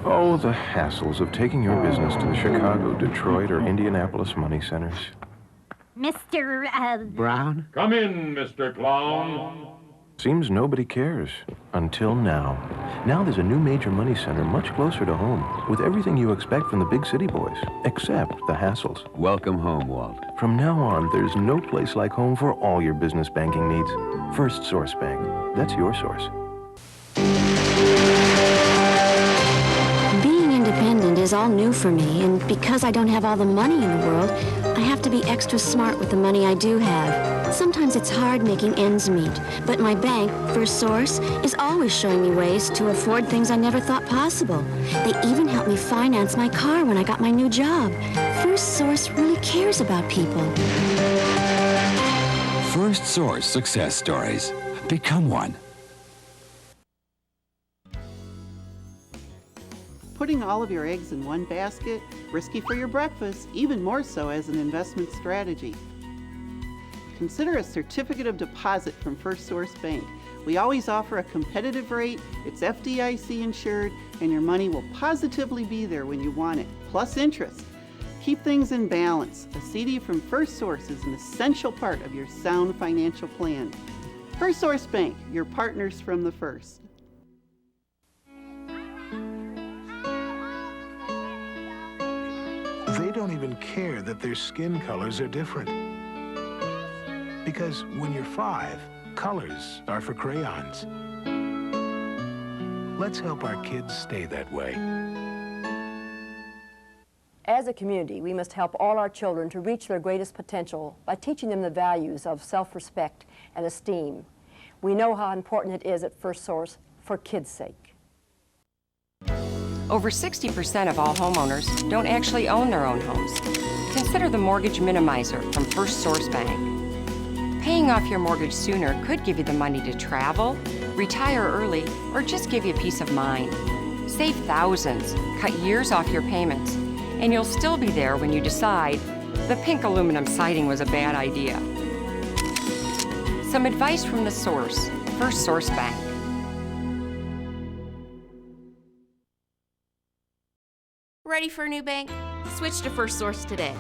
Oh, the hassles of taking your business to the Chicago, Detroit, or Indianapolis money centers. Mr. Brown? Come in, Mr. Clown. Seems nobody cares. Until now. Now there's a new major money center much closer to home, with everything you expect from the big city boys, except the hassles. Welcome home, Walt. From now on, there's no place like home for all your business banking needs. First Source Bank. That's your source. Being independent is all new for me, and because I don't have all the money in the world, I have to be extra smart with the money I do have. Sometimes it's hard making ends meet, but my bank, First Source, is always showing me ways to afford things I never thought possible. They even helped me finance my car when I got my new job. First Source really cares about people. First Source success stories. Become one. Putting all of your eggs in one basket, risky for your breakfast, even more so as an investment strategy. Consider a certificate of deposit from First Source Bank. We always offer a competitive rate, it's FDIC insured, and your money will positively be there when you want it, plus interest. Keep things in balance. A CD from First Source is an essential part of your sound financial plan. First Source Bank, your partners from the first. They don't even care that their skin colors are different. Because when you're 5, colors are for crayons. Let's help our kids stay that way. As a community, we must help all our children to reach their greatest potential by teaching them the values of self-respect and esteem. We know how important it is at First Source for kids' sake. Over 60% of all homeowners don't actually own their own homes. Consider the Mortgage Minimizer from First Source Bank. Paying off your mortgage sooner could give you the money to travel, retire early, or just give you peace of mind. Save thousands, cut years off your payments, and you'll still be there when you decide the pink aluminum siding was a bad idea. Some advice from the source, First Source Bank. Ready for a new bank? Switch to First Source today.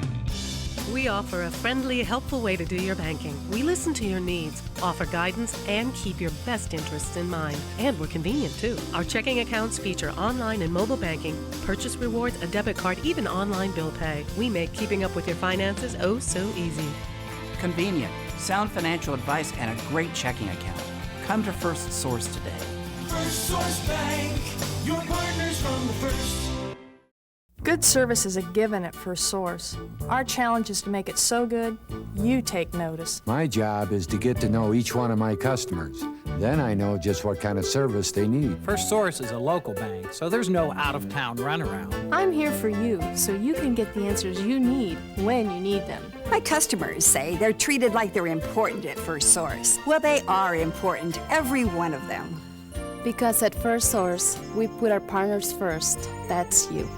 We offer a friendly, helpful way to do your banking. We listen to your needs, offer guidance, and keep your best interests in mind. And we're convenient, too. Our checking accounts feature online and mobile banking, purchase rewards, a debit card, even online bill pay. We make keeping up with your finances oh so easy. Convenient, sound financial advice, and a great checking account. Come to First Source today. First Source Bank, your partners from the first. Good service is a given at First Source. Our challenge is to make it so good, you take notice. My job is to get to know each one of my customers. Then I know just what kind of service they need. First Source is a local bank, so there's no out-of-town runaround. I'm here for you, so you can get the answers you need when you need them. My customers say they're treated like they're important at First Source. Well, they are important, every one of them. Because at First Source, we put our partners first. That's you.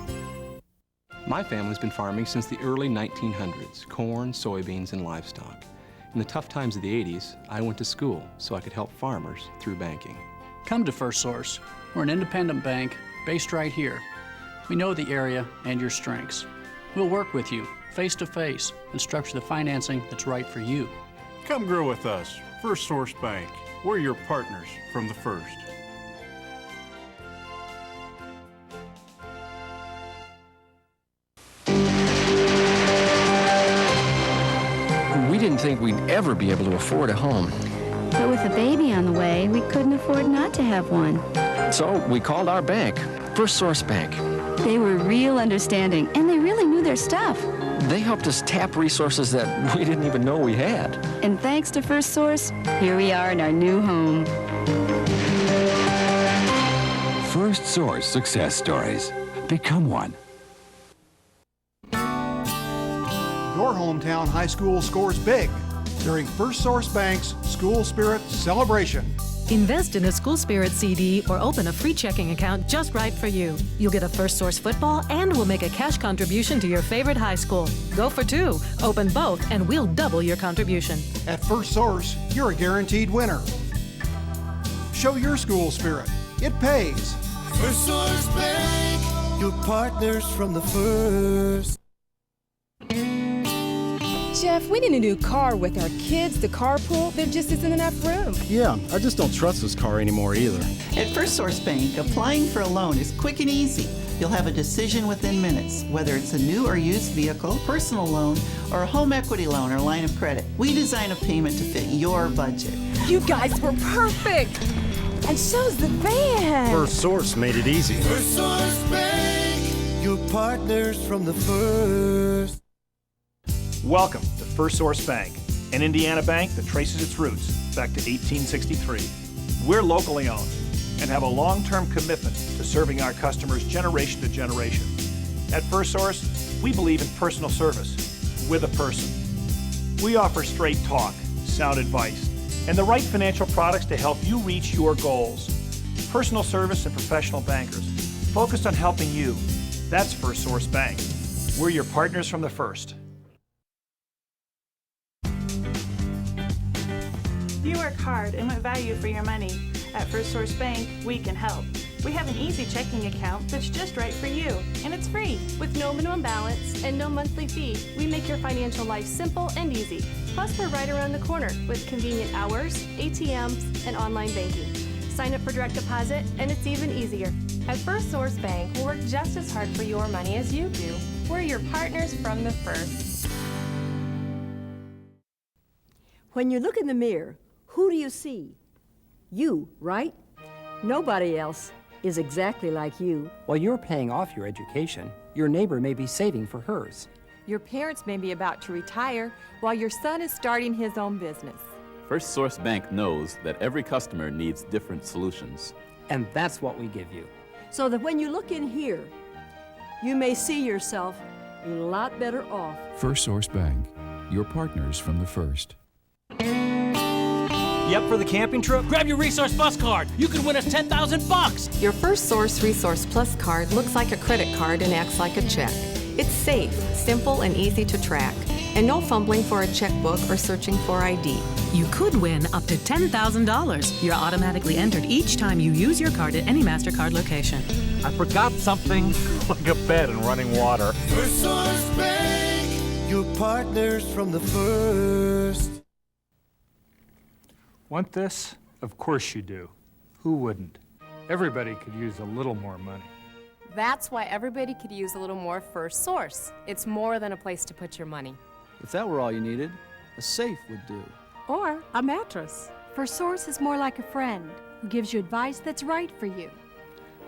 My family's been farming since the early 1900s, corn, soybeans, and livestock. In the tough times of the 80s, I went to school so I could help farmers through banking. Come to First Source. We're an independent bank based right here. We know the area and your strengths. We'll work with you face-to-face and structure the financing that's right for you. Come grow with us, First Source Bank. We're your partners from the first. We didn't think we'd ever be able to afford a home. But with a baby on the way, we couldn't afford not to have one. So we called our bank, First Source Bank. They were real understanding, and they really knew their stuff. They helped us tap resources that we didn't even know we had. And thanks to First Source, here we are in our new home. First Source success stories. Become one. Your hometown high school scores big during First Source Bank's School Spirit Celebration. Invest in a School Spirit CD or open a free checking account just right for you. You'll get a First Source football and we'll make a cash contribution to your favorite high school. Go for two, open both, and we'll double your contribution. At First Source, you're a guaranteed winner. Show your school spirit. It pays. First Source Bank. your partners from the first. Jeff, we need a new car with our kids, the carpool. There just isn't enough room. Yeah, I just don't trust this car anymore either. At First Source Bank, applying for a loan is quick and easy. You'll have a decision within minutes, whether it's a new or used vehicle, personal loan, or a home equity loan or line of credit. We design a payment to fit your budget. You guys were perfect. And so's the van. First Source made it easy. First Source Bank, your partners from the first. Welcome to First Source Bank, an Indiana bank that traces its roots back to 1863. We're locally owned and have a long-term commitment to serving our customers generation to generation. At First Source, we believe in personal service with a person. We offer straight talk, sound advice, and the right financial products to help you reach your goals. Personal service and professional bankers focused on helping you. That's First Source Bank. We're your partners from the first. You work hard and want value for your money. At First Source Bank, we can help. We have an easy checking account that's just right for you, and it's free. With no minimum balance and no monthly fee, we make your financial life simple and easy. Plus, we're right around the corner with convenient hours, ATMs, and online banking. Sign up for direct deposit, and it's even easier. At First Source Bank, we'll work just as hard for your money as you do. We're your partners from the first. When you look in the mirror, who do you see? You, right? Nobody else is exactly like you. While you're paying off your education, your neighbor may be saving for hers. Your parents may be about to retire while your son is starting his own business. First Source Bank knows that every customer needs different solutions. And that's what we give you. So that when you look in here, you may see yourself a lot better off. First Source Bank, your partners from the first. You up for the camping trip? Grab your Resource Plus card. You can win us $10,000. Your First Source Resource Plus card looks like a credit card and acts like a check. It's safe, simple, and easy to track, and no fumbling for a checkbook or searching for ID. You could win up to $10,000. You're automatically entered each time you use your card at any MasterCard location. I forgot something like a bed and running water. First Source Bank, your partners from the first. Want this? Of course you do. Who wouldn't? Everybody could use a little more money. That's why everybody could use a little more First Source. It's more than a place to put your money. If that were all you needed, a safe would do. Or a mattress. First Source is more like a friend who gives you advice that's right for you.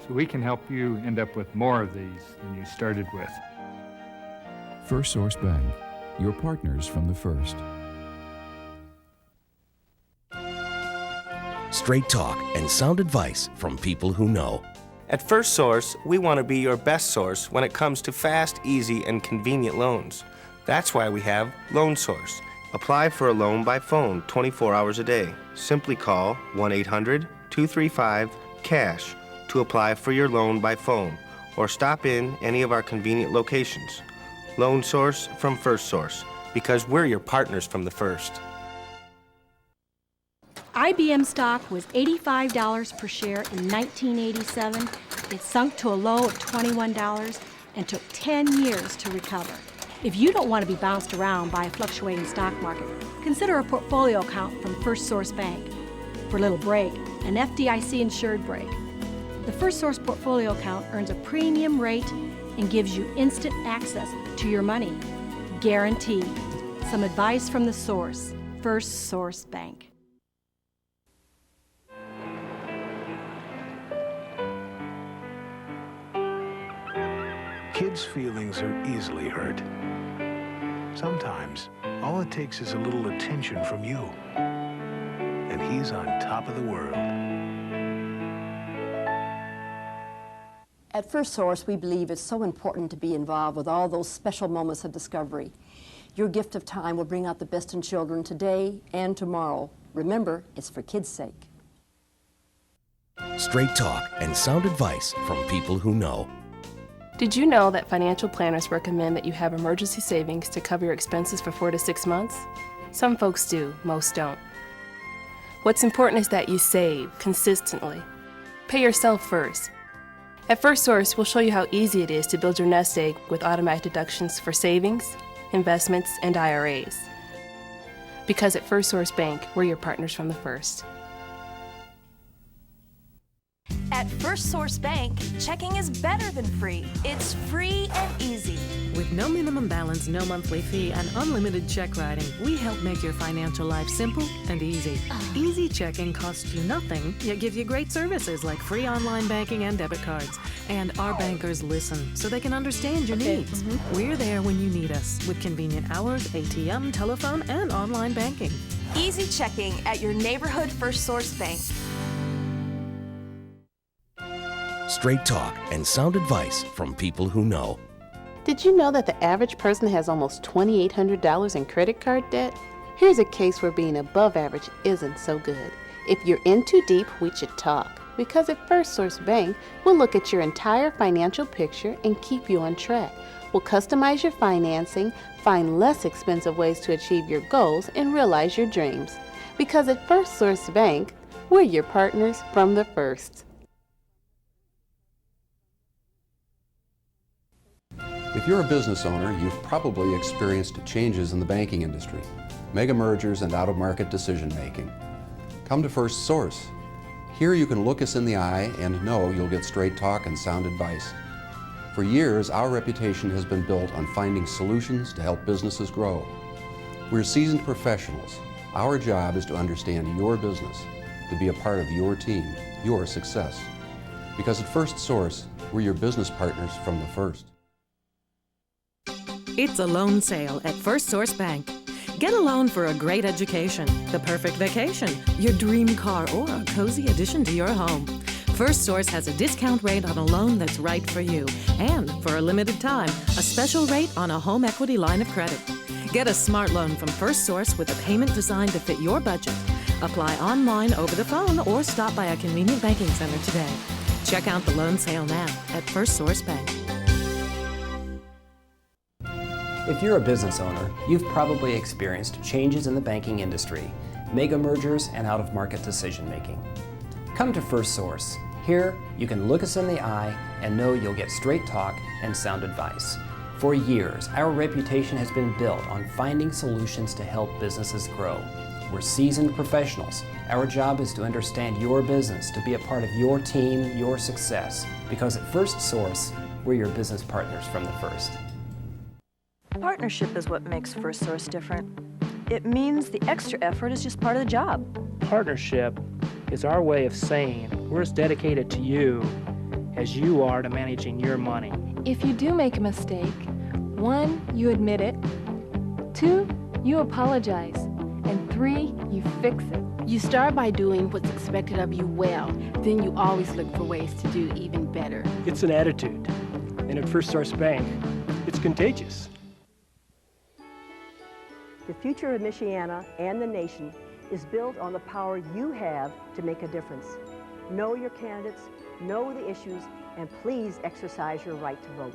So we can help you end up with more of these than you started with. First Source Bank, your partners from the first. Straight talk and sound advice from people who know. At First Source, we want to be your best source when it comes to fast, easy, and convenient loans. That's why we have Loan Source. Apply for a loan by phone 24 hours a day. Simply call 1-800-235-CASH to apply for your loan by phone, or stop in any of our convenient locations. Loan Source from First Source, because we're your partners from the first. IBM stock was $85 per share in 1987. It sunk to a low of $21 and took 10 years to recover. If you don't want to be bounced around by a fluctuating stock market, consider a portfolio account from First Source Bank. For a little break, an FDIC insured break. The First Source portfolio account earns a premium rate and gives you instant access to your money. Guaranteed. Some advice from the source, First Source Bank. Kids' feelings are easily hurt. Sometimes, all it takes is a little attention from you, and he's on top of the world. At First Source, we believe it's so important to be involved with all those special moments of discovery. Your gift of time will bring out the best in children today and tomorrow. Remember, it's for kids' sake. Straight talk and sound advice from people who know. Did you know that financial planners recommend that you have emergency savings to cover your expenses for 4 to 6 months? Some folks do, most don't. What's important is that you save consistently. Pay yourself first. At First Source, we'll show you how easy it is to build your nest egg with automatic deductions for savings, investments, and IRAs. Because at First Source Bank, we're your partners from the first. At First Source Bank, checking is better than free. It's free and easy. With no minimum balance, no monthly fee, and unlimited check writing, we help make your financial life simple and easy. Easy checking costs you nothing, yet gives you great services like free online banking and debit cards. And our bankers listen so they can understand your needs. We're there when you need us with convenient hours, ATM, telephone, and online banking. Easy checking at your neighborhood First Source Bank. Straight talk and sound advice from people who know. Did you know that the average person has almost $2,800 in credit card debt? Here's a case where being above average isn't so good. If you're in too deep, we should talk. Because at First Source Bank, we'll look at your entire financial picture and keep you on track. We'll customize your financing, find less expensive ways to achieve your goals, and realize your dreams. Because at First Source Bank, we're your partners from the first. If you're a business owner, you've probably experienced changes in the banking industry, mega mergers and out-of-market decision-making. Come to First Source. Here you can look us in the eye and know you'll get straight talk and sound advice. For years, our reputation has been built on finding solutions to help businesses grow. We're seasoned professionals. Our job is to understand your business, to be a part of your team, your success. Because at First Source, we're your business partners from the first. It's a loan sale at First Source Bank. Get a loan for a great education, the perfect vacation, your dream car, or a cozy addition to your home. First Source has a discount rate on a loan that's right for you. And for a limited time, a special rate on a home equity line of credit. Get a smart loan from First Source with a payment designed to fit your budget. Apply online, over the phone, or stop by a convenient banking center today. Check out the loan sale now at First Source Bank. If you're a business owner, you've probably experienced changes in the banking industry, mega mergers, and out-of-market decision-making. Come to First Source. Here, you can look us in the eye and know you'll get straight talk and sound advice. For years, our reputation has been built on finding solutions to help businesses grow. We're seasoned professionals. Our job is to understand your business, to be a part of your team, your success. Because at First Source, we're your business partners from the first. Partnership is what makes First Source different. It means the extra effort is just part of the job. Partnership is our way of saying we're as dedicated to you as you are to managing your money. If you do make a mistake, 1, you admit it, 2, you apologize, and 3, you fix it. You start by doing what's expected of you well, then you always look for ways to do even better. It's an attitude, and at First Source Bank, it's contagious. The future of Michiana and the nation is built on the power you have to make a difference. Know your candidates, know the issues, and please exercise your right to vote.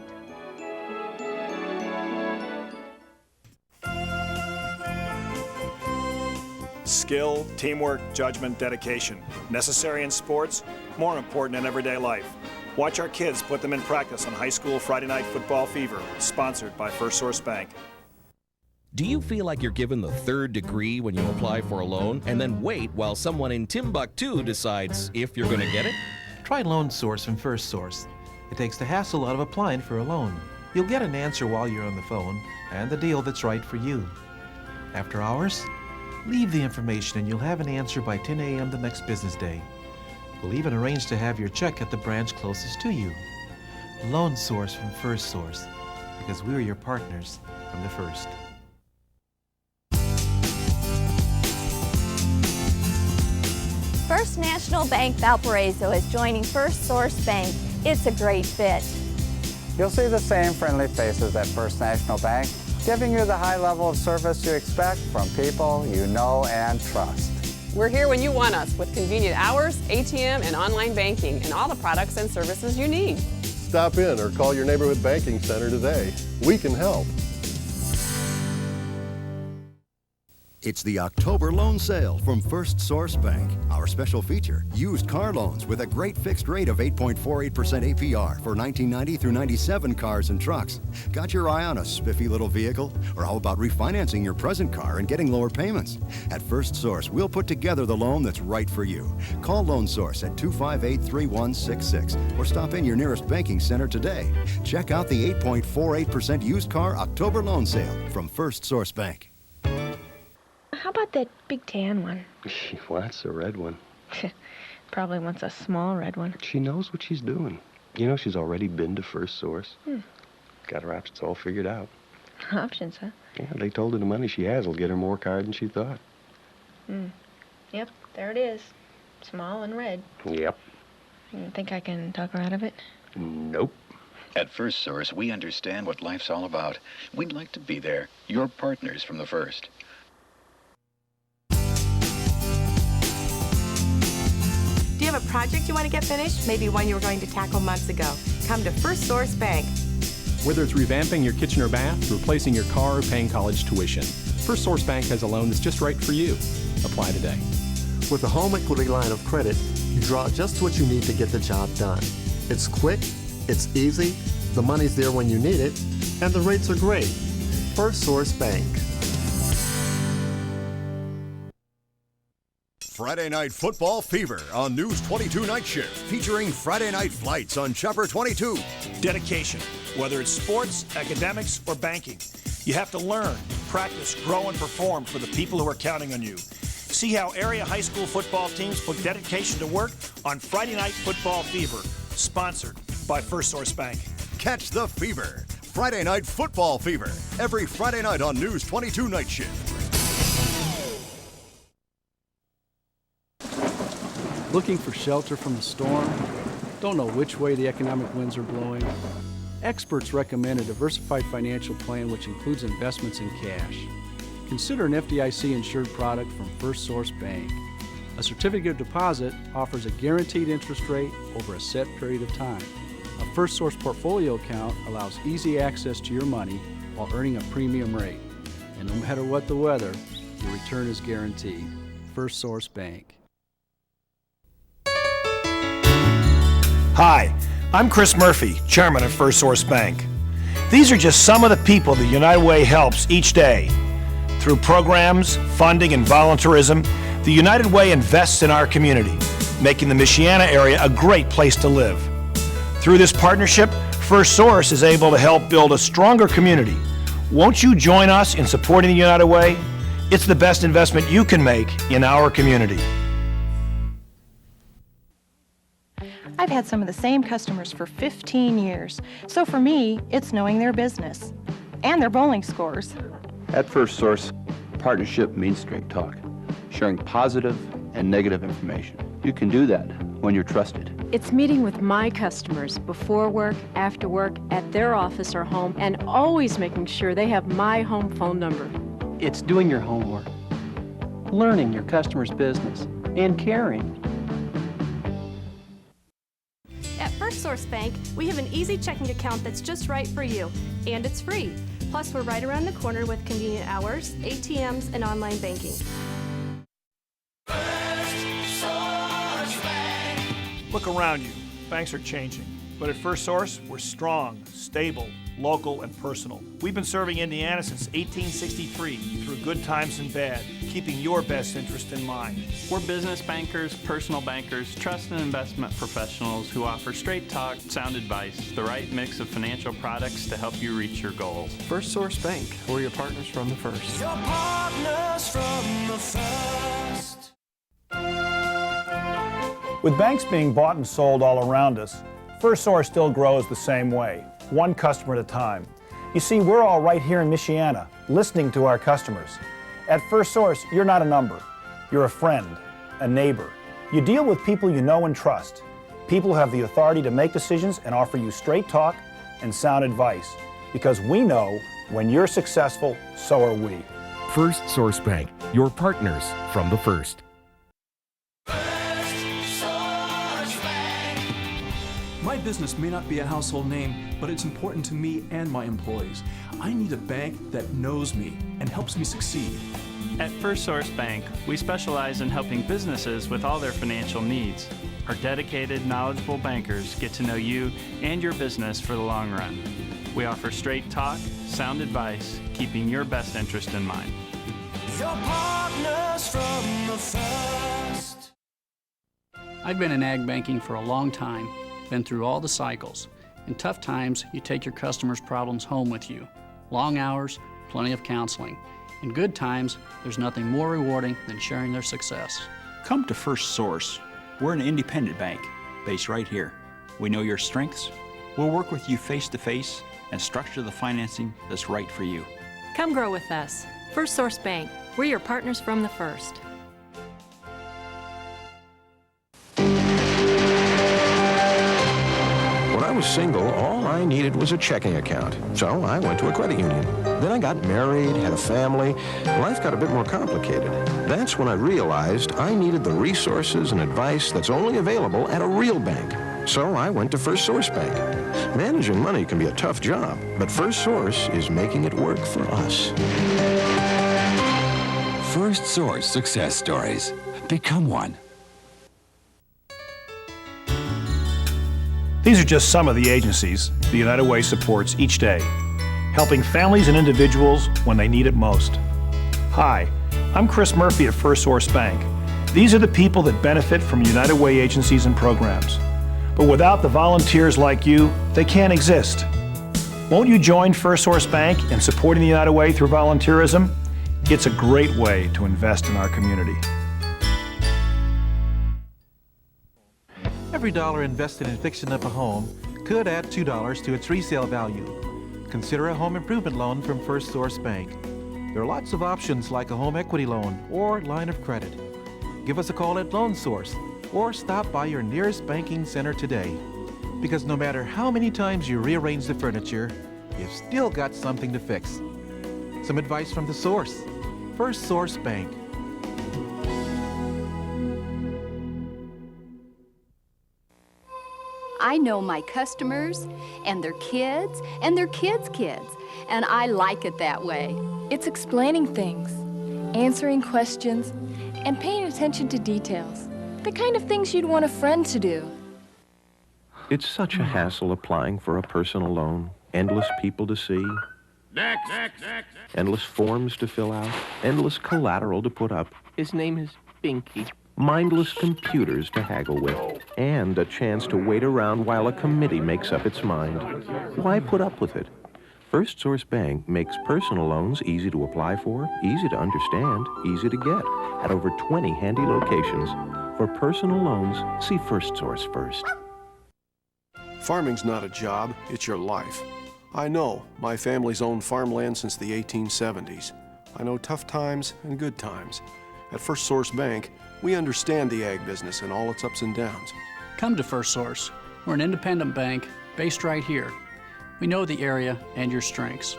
Skill, teamwork, judgment, dedication. Necessary in sports, more important in everyday life. Watch our kids put them in practice on high school Friday Night Football Fever, sponsored by First Source Bank. Do you feel like you're given the third degree when you apply for a loan and then wait while someone in Timbuktu decides if you're going to get it? Try Loan Source from First Source. It takes the hassle out of applying for a loan. You'll get an answer while you're on the phone and the deal that's right for you. After hours, leave the information and you'll have an answer by 10 a.m. the next business day. We'll even arrange to have your check at the branch closest to you. Loan Source from First Source, because we're your partners from the first. First National Bank Valparaiso is joining First Source Bank. It's a great fit. You'll see the same friendly faces at First National Bank, giving you the high level of service you expect from people you know and trust. We're here when you want us with convenient hours, ATM, and online banking, and all the products and services you need. Stop in or call your neighborhood banking center today. We can help. It's the October loan sale from First Source Bank. Our special feature, used car loans with a great fixed rate of 8.48% APR for 1990 through 97 cars and trucks. Got your eye on a spiffy little vehicle? Or how about refinancing your present car and getting lower payments? At First Source, we'll put together the loan that's right for you. Call Loan Source at 258-3166 or stop in your nearest banking center today. Check out the 8.48% used car October loan sale from First Source Bank. How about that big tan one? Well, that's a red one. Probably wants a small red one. She knows what she's doing. You know, she's already been to First Source. Hmm. Got her options all figured out. Options, huh? Yeah, they told her the money she has will get her more car than she thought. Yep, there it is. Small and red. Yep. You think I can talk her out of it? Nope. At First Source, we understand what life's all about. We'd like to be there, your partners from the first. Do you have a project you want to get finished? Maybe one you were going to tackle months ago. Come to First Source Bank. Whether it's revamping your kitchen or bath, replacing your car, or paying college tuition, First Source Bank has a loan that's just right for you. Apply today. With a home equity line of credit, you draw just what you need to get the job done. It's quick, it's easy, the money's there when you need it, and the rates are great. First Source Bank. Friday Night Football Fever on News 22 Night Shift, featuring Friday night flights on Chopper 22. Dedication, whether it's sports, academics, or banking. You have to learn, practice, grow, and perform for the people who are counting on you. See how area high school football teams put dedication to work on Friday Night Football Fever, sponsored by First Source Bank. Catch the fever. Friday Night Football Fever, every Friday night on News 22 Night Shift. Looking for shelter from the storm? Don't know which way the economic winds are blowing? Experts recommend a diversified financial plan which includes investments in cash. Consider an FDIC insured product from First Source Bank. A certificate of deposit offers a guaranteed interest rate over a set period of time. A First Source portfolio account allows easy access to your money while earning a premium rate. And no matter what the weather, your return is guaranteed. First Source Bank. Hi, I'm Chris Murphy, Chairman of First Source Bank. These are just some of the people that United Way helps each day. Through programs, funding, and volunteerism, the United Way invests in our community, making the Michiana area a great place to live. Through this partnership, First Source is able to help build a stronger community. Won't you join us in supporting the United Way? It's the best investment you can make in our community. I've had some of the same customers for 15 years, so for me, it's knowing their business and their bowling scores. At First Source, partnership means straight talk, sharing positive and negative information. You can do that when you're trusted. It's meeting with my customers before work, after work, at their office or home, and always making sure they have my home phone number. It's doing your homework, learning your customer's business, and caring. At First Source Bank, we have an easy checking account that's just right for you, and it's free. Plus, we're right around the corner with convenient hours, ATMs, and online banking. Look around you. Banks are changing. But at First Source, we're strong, stable, local, and personal. We've been serving Indiana since 1863 through good times and bad, keeping your best interest in mind. We're business bankers, personal bankers, trust and investment professionals who offer straight talk, sound advice, the right mix of financial products to help you reach your goals. First Source Bank, we're your partners from the first. Your partners from the first. With banks being bought and sold all around us, First Source still grows the same way, one customer at a time. You see, we're all right here in Michiana, listening to our customers. At First Source, you're not a number. You're a friend, a neighbor. You deal with people you know and trust. People who have the authority to make decisions and offer you straight talk and sound advice. Because we know when you're successful, so are we. First Source Bank, your partners from the first. My business may not be a household name, but it's important to me and my employees. I need a bank that knows me and helps me succeed. At First Source Bank, we specialize in helping businesses with all their financial needs. Our dedicated, knowledgeable bankers get to know you and your business for the long run. We offer straight talk, sound advice, keeping your best interest in mind. Your partners from the first. I've been in ag banking for a long time, been through all the cycles. In tough times, you take your customers' problems home with you. Long hours, plenty of counseling. In good times, there's nothing more rewarding than sharing their success. Come to First Source. We're an independent bank based right here. We know your strengths. We'll work with you face-to-face and structure the financing that's right for you. Come grow with us. First Source Bank. We're your partners from the first. When I was single, all I needed was a checking account. So I went to a credit union. Then I got married, had a family. Life got a bit more complicated. That's when I realized I needed the resources and advice that's only available at a real bank. So I went to First Source Bank. Managing money can be a tough job, but First Source is making it work for us. First Source Success Stories. Become one. These are just some of the agencies the United Way supports each day, helping families and individuals when they need it most. Hi, I'm Chris Murphy at First Source Bank. These are the people that benefit from United Way agencies and programs. But without the volunteers like you, they can't exist. Won't you join First Source Bank in supporting the United Way through volunteerism? It's a great way to invest in our community. Every dollar invested in fixing up a home could add $2 to its resale value. Consider a home improvement loan from First Source Bank. There are lots of options like a home equity loan or line of credit. Give us a call at Loan Source or stop by your nearest banking center today. Because no matter how many times you rearrange the furniture, you've still got something to fix. Some advice from the source, First Source Bank. I know my customers and their kids and their kids' kids, and I like it that way. It's explaining things, answering questions, and paying attention to details. The kind of things you'd want a friend to do. It's such a hassle applying for a personal loan. Endless people to see. Next. Endless forms to fill out. Endless collateral to put up. His name is Binky. Mindless computers to haggle with, and a chance to wait around while a committee makes up its mind. Why put up with it? First Source Bank makes personal loans easy to apply for, easy to understand, easy to get, at over 20 handy locations. For personal loans, see First Source first. Farming's not a job, it's your life. I know. My family's owned farmland since the 1870s. I know tough times and good times. At First Source Bank, we understand the ag business and all its ups and downs. Come to First Source. We're an independent bank based right here. We know the area and your strengths.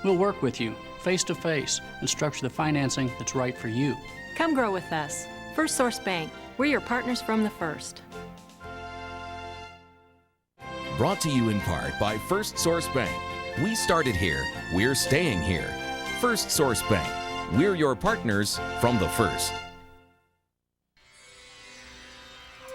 We'll work with you face to face and structure the financing that's right for you. Come grow with us. First Source Bank. We're your partners from the first. Brought to you in part by First Source Bank. We started here, we're staying here. First Source Bank. We're your partners from the first.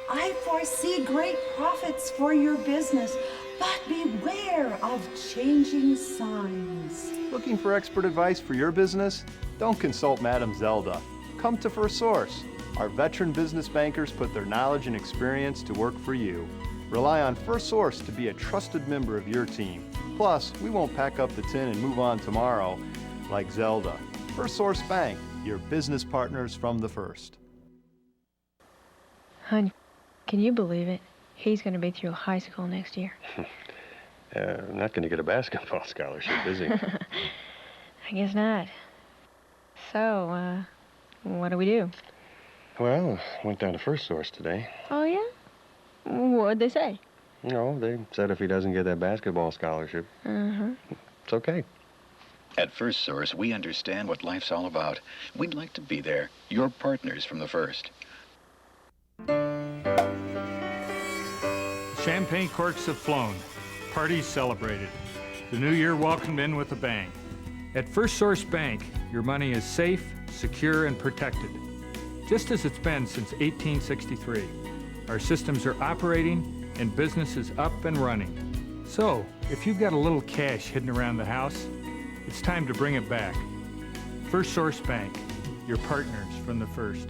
I foresee great profits for your business, but beware of changing signs. Looking for expert advice for your business? Don't consult Madam Zelda. Come to First Source. Our veteran business bankers put their knowledge and experience to work for you. Rely on First Source to be a trusted member of your team. Plus, we won't pack up the tin and move on tomorrow like Zelda. First Source Bank, your business partners from the first. Hon, can you believe it? He's going to be through high school next year. I'm not going to get a basketball scholarship, is he? I guess not. So, what do we do? Well, went down to First Source today. Oh, yeah? What'd they say? No, they said if he doesn't get that basketball scholarship, it's okay. At First Source, we understand what life's all about. We'd like to be there, your partners from the first. Champagne corks have flown. Parties celebrated. The new year welcomed in with a bang. At First Source Bank, your money is safe, secure and protected, just as it's been since 1863. Our systems are operating and business is up and running. So, if you've got a little cash hidden around the house, it's time to bring it back. First Source Bank, your partners from the first.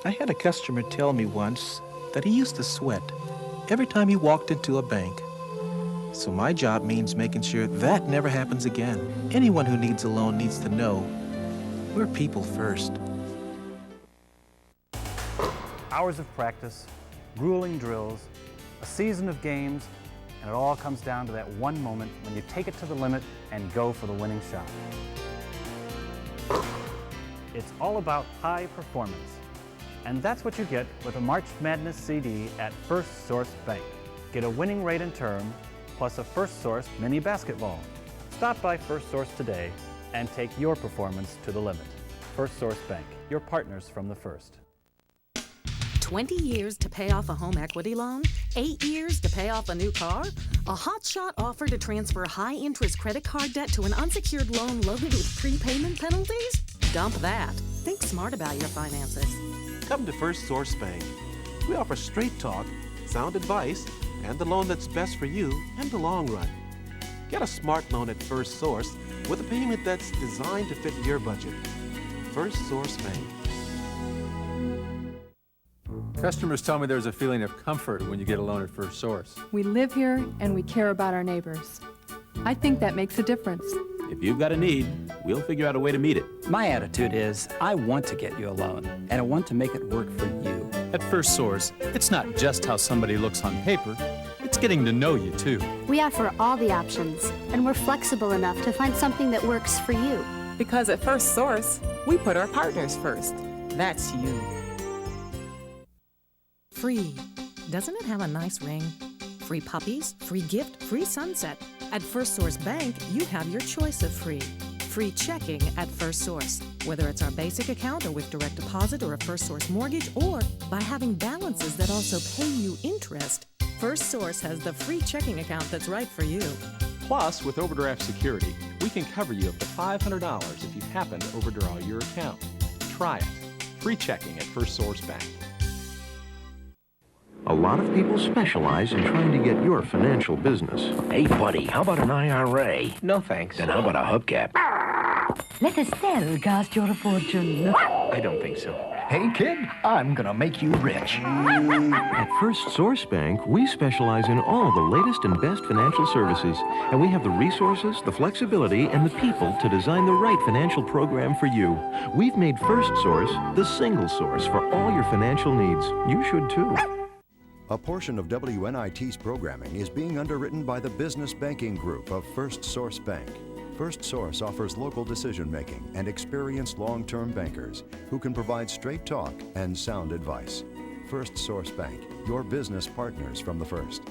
I had a customer tell me once that he used to sweat every time he walked into a bank. So my job means making sure that never happens again. Anyone who needs a loan needs to know we're people first. Hours of practice, grueling drills, a season of games, and it all comes down to that one moment when you take it to the limit and go for the winning shot. It's all about high performance. And that's what you get with a March Madness CD at First Source Bank. Get a winning rate and term, plus a First Source mini basketball. Stop by First Source today and take your performance to the limit. First Source Bank, your partners from the first. 20 years to pay off a home equity loan? 8 years to pay off a new car? A hotshot offer to transfer high-interest credit card debt to an unsecured loan loaded with prepayment penalties? Dump that. Think smart about your finances. Come to First Source Bank. We offer straight talk, sound advice, and the loan that's best for you in the long run. Get a smart loan at First Source with a payment that's designed to fit your budget. First Source Bank. Customers tell me there's a feeling of comfort when you get a loan at First Source. We live here and we care about our neighbors. I think that makes a difference. If you've got a need, we'll figure out a way to meet it. My attitude is, I want to get you a loan, and I want to make it work for you. At First Source, it's not just how somebody looks on paper, it's getting to know you too. We offer all the options, and we're flexible enough to find something that works for you. Because at First Source, we put our partners first. That's you. Free. Doesn't it have a nice ring? Free puppies, free gift, free sunset. At First Source Bank, you have your choice of free. Free checking at First Source. Whether it's our basic account or with direct deposit or a First Source mortgage or by having balances that also pay you interest, First Source has the free checking account that's right for you. Plus, with overdraft security, we can cover you up to $500 if you happen to overdraw your account. Try it. Free checking at First Source Bank. A lot of people specialize in trying to get your financial business. Hey, buddy, how about an IRA? No, thanks. Then how about a hubcap? Let Estelle cast your fortune. I don't think so. Hey, kid, I'm gonna make you rich. At First Source Bank, we specialize in all the latest and best financial services, and we have the resources, the flexibility, and the people to design the right financial program for you. We've made First Source the single source for all your financial needs. You should too. A portion of WNIT's programming is being underwritten by the Business Banking Group of First Source Bank. First Source offers local decision-making and experienced long-term bankers who can provide straight talk and sound advice. First Source Bank, your business partners from the first.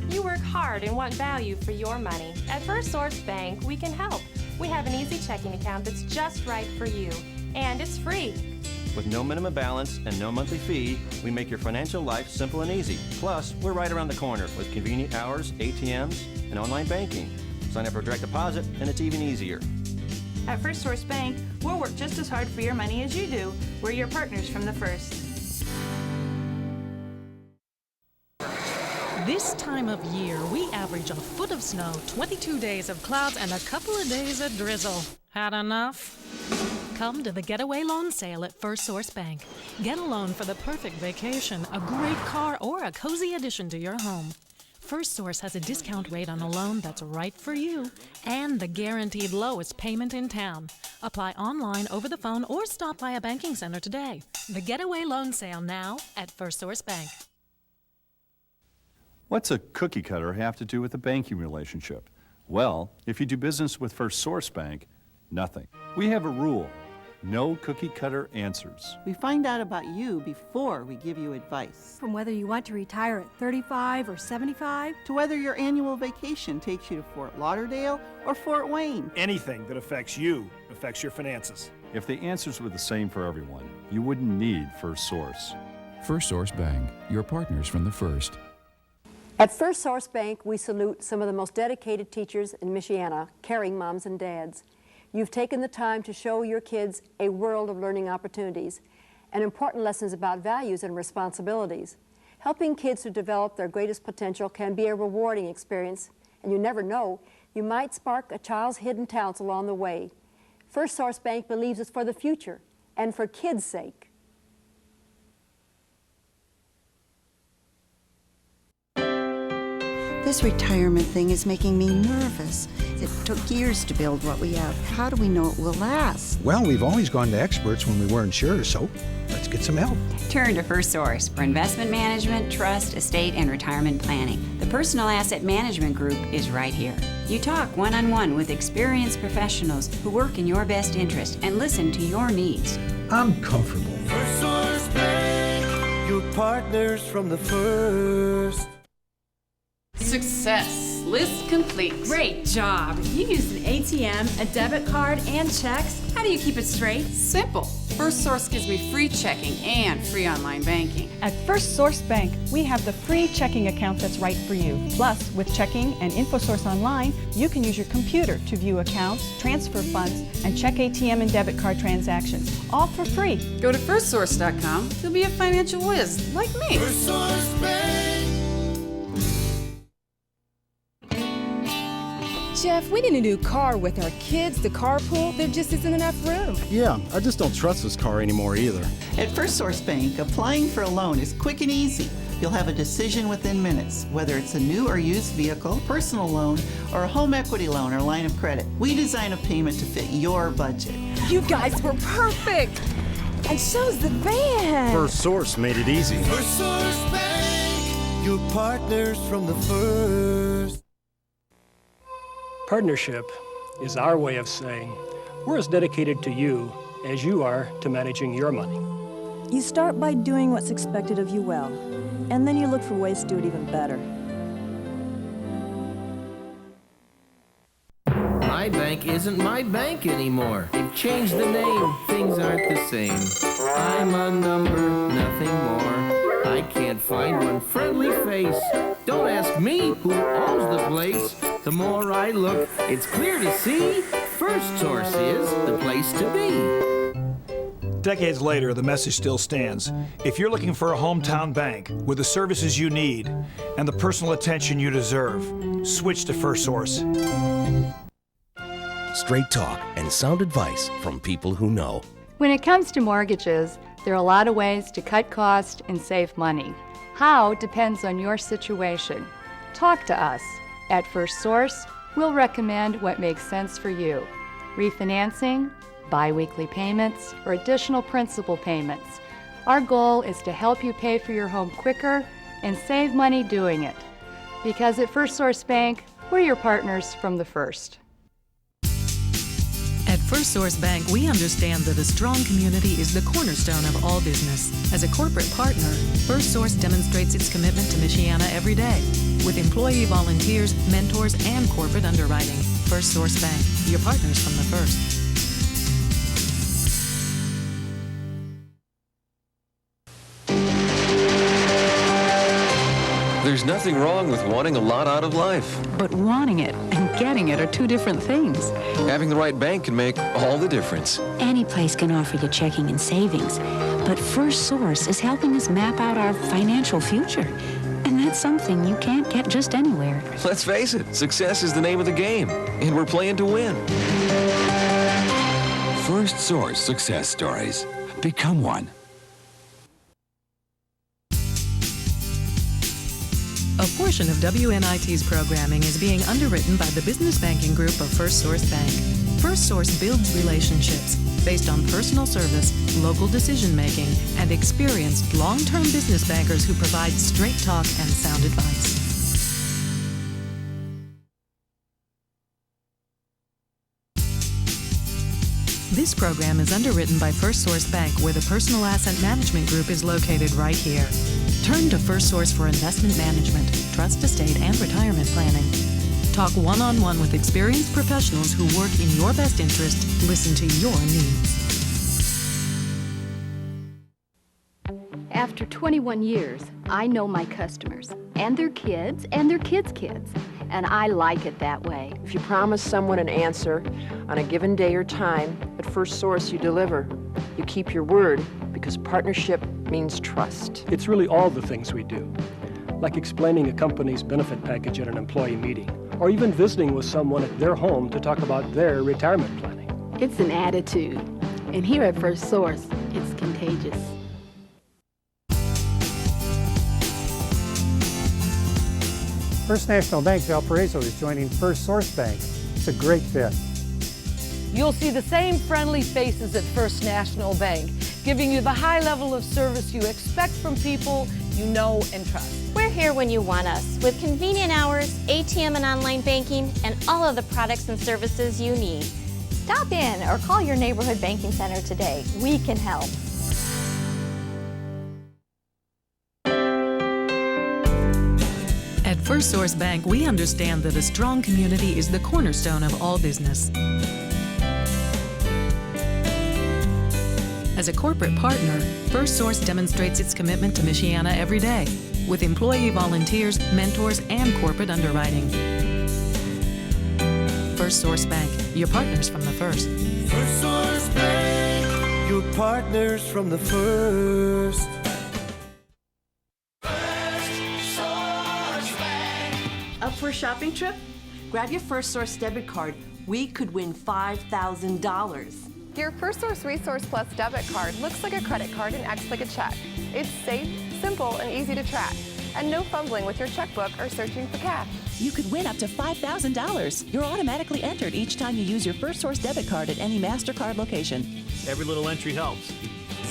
You work hard and want value for your money. At First Source Bank, we can help. We have an easy checking account that's just right for you, and it's free. With no minimum balance and no monthly fee, we make your financial life simple and easy. Plus, we're right around the corner with convenient hours, ATMs, and online banking. Sign up for direct deposit, and it's even easier. At First Source Bank, we'll work just as hard for your money as you do. We're your partners from the first. This time of year, we average a foot of snow, 22 days of clouds, and a couple of days of drizzle. Had enough? Come to the Getaway Loan Sale at First Source Bank. Get a loan for the perfect vacation, a great car, or a cozy addition to your home. First Source has a discount rate on a loan that's right for you and the guaranteed lowest payment in town. Apply online, over the phone, or stop by a banking center today. The Getaway Loan Sale now at First Source Bank. What's a cookie cutter have to do with a banking relationship? Well, if you do business with First Source Bank, nothing. We have a rule: no cookie cutter answers. We find out about you before we give you advice. From whether you want to retire at 35 or 75, to whether your annual vacation takes you to Fort Lauderdale or Fort Wayne. Anything that affects you affects your finances. If the answers were the same for everyone, you wouldn't need First Source. First Source Bank, your partners from the first. At First Source Bank, we salute some of the most dedicated teachers in Michiana, caring moms and dads. You've taken the time to show your kids a world of learning opportunities and important lessons about values and responsibilities. Helping kids to develop their greatest potential can be a rewarding experience, and you never know, you might spark a child's hidden talents along the way. First Source Bank believes it's for the future and for kids' sake. This retirement thing is making me nervous. It took years to build what we have. How do we know it will last? Well, we've always gone to experts when we weren't sure, so let's get some help. Turn to First Source for investment management, trust, estate, and retirement planning. The Personal Asset Management Group is right here. You talk one-on-one with experienced professionals who work in your best interest and listen to your needs. I'm comfortable. First Source Bank, your partners from the first. Success. List complete. Great job. You used an ATM, a debit card, and checks. How do you keep it straight? Simple. First Source gives me free checking and free online banking. At First Source Bank, we have the free checking account that's right for you. Plus, with checking and InfoSource Online, you can use your computer to view accounts, transfer funds, and check ATM and debit card transactions, all for free. Go to firstsource.com. You'll be a financial whiz like me. First Source Bank. Jeff, we need a new car with our kids to carpool. There just isn't enough room. Yeah, I just don't trust this car anymore either. At First Source Bank, applying for a loan is quick and easy. You'll have a decision within minutes, whether it's a new or used vehicle, personal loan, or a home equity loan or line of credit. We design a payment to fit your budget. You guys were perfect. And so's the van. First Source made it easy. First Source Bank, your partners from the first. Partnership is our way of saying we're as dedicated to you as you are to managing your money. You start by doing what's expected of you well, and then you look for ways to do it even better. My bank isn't my bank anymore. They've changed the name. Things aren't the same. I'm a number, nothing more. I can't find one friendly face. Don't ask me who owns the place. The more I look, it's clear to see First Source is the place to be. Decades later, the message still stands. If you're looking for a hometown bank with the services you need and the personal attention you deserve, switch to First Source. Straight talk and sound advice from people who know. When it comes to mortgages, there are a lot of ways to cut costs and save money. How depends on your situation. Talk to us. At First Source, we'll recommend what makes sense for you. Refinancing, biweekly payments, or additional principal payments. Our goal is to help you pay for your home quicker and save money doing it. Because at First Source Bank, we're your partners from the first. At First Source Bank, we understand that a strong community is the cornerstone of all business. As a corporate partner, First Source demonstrates its commitment to Michiana every day. With employee volunteers, mentors, and corporate underwriting, First Source Bank, your partners from the first. There's nothing wrong with wanting a lot out of life. But wanting it and getting it are two different things. Having the right bank can make all the difference. Any place can offer you checking and savings, but First Source is helping us map out our financial future. And that's something you can't get just anywhere. Let's face it, success is the name of the game, and we're playing to win. First Source Success Stories. Become one. A portion of WNIT's programming is being underwritten by the business banking group of First Source Bank. First Source builds relationships based on personal service, local decision-making, and experienced long-term business bankers who provide straight talk and sound advice. This program is underwritten by First Source Bank, where the Personal Asset Management Group is located right here. Turn to First Source for investment management, trust, estate, and retirement planning. Talk one-on-one with experienced professionals who work in your best interest. Listen to your needs. After 21 years, I know my customers and their kids and their kids' kids, and I like it that way. If you promise someone an answer on a given day or time, at First Source you deliver. You keep your word because partnership means trust. It's really all the things we do, like explaining a company's benefit package at an employee meeting, or even visiting with someone at their home to talk about their retirement planning. It's an attitude, and here at First Source, it's contagious. First National Bank Valparaiso is joining First Source Bank. It's a great fit. You'll see the same friendly faces at First National Bank, giving you the high level of service you expect from people you know and trust. We're here when you want us, with convenient hours, ATM and online banking, and all of the products and services you need. Stop in or call your neighborhood banking center today. We can help. At First Source Bank, we understand that a strong community is the cornerstone of all business. As a corporate partner, First Source demonstrates its commitment to Michiana every day, with employee volunteers, mentors, and corporate underwriting. First Source Bank, your partners from the first. First Source Bank, your partners from the first. Up for a shopping trip? Grab your First Source debit card. We could win $5,000. Your First Source Resource Plus debit card looks like a credit card and acts like a check. It's safe, simple, and easy to track. And no fumbling with your checkbook or searching for cash. You could win up to $5,000. You're automatically entered each time you use your First Source debit card at any MasterCard location. Every little entry helps.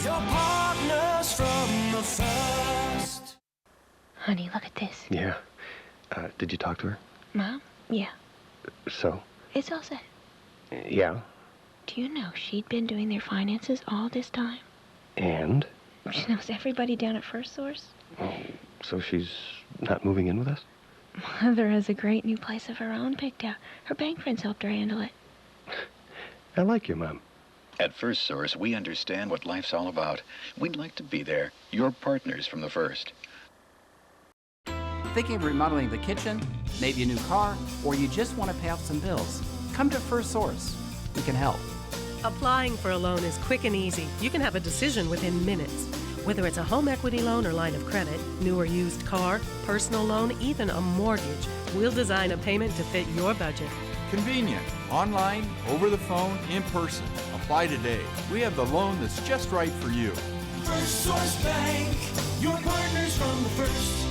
Your partners from the first. Honey, look at this. Yeah. Did you talk to her? Mom? Yeah. So? It's all set. Yeah. Do you know she'd been doing their finances all this time? And? She knows everybody down at First Source. Oh, so she's not moving in with us? Mother has a great new place of her own picked out. Her bank friends helped her handle it. I like your mom. At First Source, we understand what life's all about. We'd like to be there, your partners from the first. Thinking of remodeling the kitchen, maybe a new car, or you just want to pay off some bills? Come to First Source. We can help. Applying for a loan is quick and easy. You can have a decision within minutes. Whether it's a home equity loan or line of credit, new or used car, personal loan, even a mortgage, we'll design a payment to fit your budget. Convenient. Online, over the phone, in person. Apply today. We have the loan that's just right for you. First Source Bank, your partners from the first.